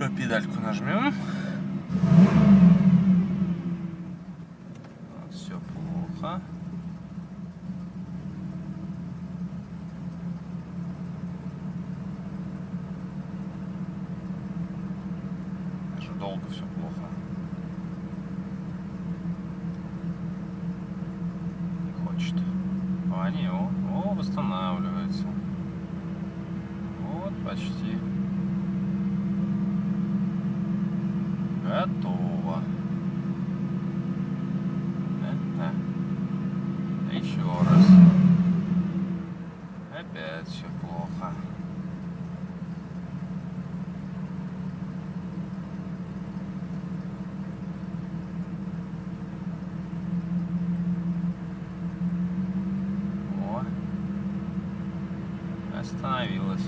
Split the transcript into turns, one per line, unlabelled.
Еще педальку нажмем. Вот, все плохо. Даже долго все плохо. Не хочет. А не, о, восстанавливается. Вот, почти. Готово. Еще раз. Опять все плохо. О, остановилась.